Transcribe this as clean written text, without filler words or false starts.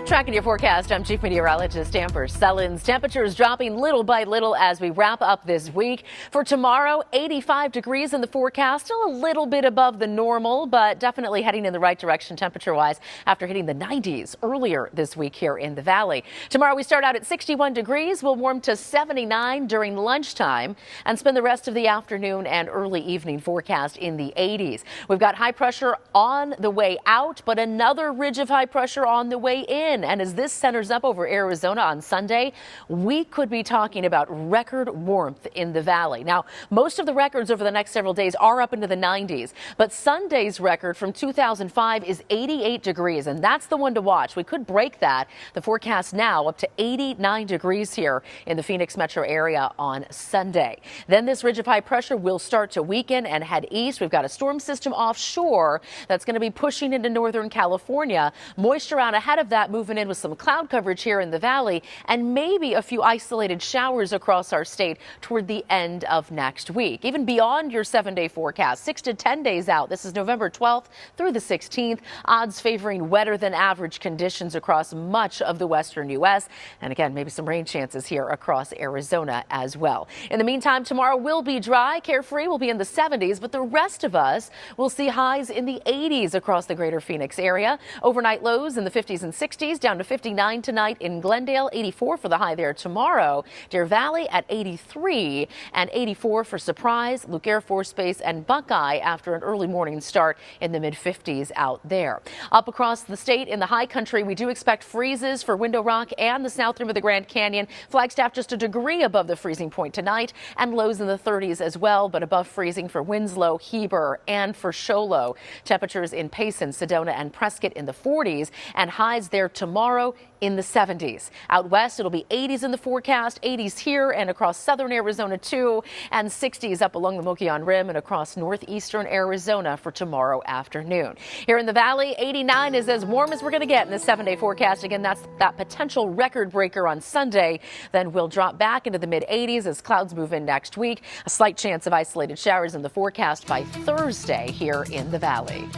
Tracking your forecast, I'm Chief Meteorologist Amber Sellens. Temperatures dropping little by little as we wrap up this week. For tomorrow, 85 degrees in the forecast, still a little bit above the normal, but definitely heading in the right direction temperature-wise after hitting the 90s earlier this week here in the valley. Tomorrow we start out at 61 degrees. We'll warm to 79 during lunchtime and spend the rest of the afternoon and early evening forecast in the 80s. We've got high pressure on the way out, but another ridge of high pressure on the way in. And as this centers up over Arizona on Sunday, we could be talking about record warmth in the valley. Now, most of the records over the next several days are up into the 90s, but Sunday's record from 2005 is 88 degrees, and that's the one to watch. We could break that. The forecast now up to 89 degrees here in the Phoenix metro area on Sunday. Then this ridge of high pressure will start to weaken and head east. We've got a storm system offshore that's going to be pushing into northern California. Moisture out ahead of that, moving in with some cloud coverage here in the valley and maybe a few isolated showers across our state toward the end of next week. Even beyond your 7-day forecast, 6 to 10 days out. This is November 12th through the 16th. Odds favoring wetter than average conditions across much of the western U.S. And again, maybe some rain chances here across Arizona as well. In the meantime, tomorrow will be dry. Carefree will be in the 70s, but the rest of us will see highs in the 80s across the greater Phoenix area. Overnight lows in the 50s and 60s, down to 59 tonight in Glendale, 84 for the high there tomorrow. Deer Valley at 83 and 84 for Surprise, Luke Air Force Base and Buckeye after an early morning start in the mid-50s out there. Up across the state in the high country, we do expect freezes for Window Rock and the south rim of the Grand Canyon. Flagstaff just a degree above the freezing point tonight and lows in the 30s as well, but above freezing for Winslow, Heber and for Show Low. Temperatures in Payson, Sedona and Prescott in the 40s and highs there tomorrow in the 70s. Out west, it'll be 80s in the forecast, 80s here and across southern Arizona too, and 60s up along the Mogollon Rim and across northeastern Arizona for tomorrow afternoon. Here in the valley, 89 is as warm as we're going to get in the 7-day forecast. Again, that's that potential record breaker on Sunday. Then we'll drop back into the mid-80s as clouds move in next week. A slight chance of isolated showers in the forecast by Thursday here in the valley.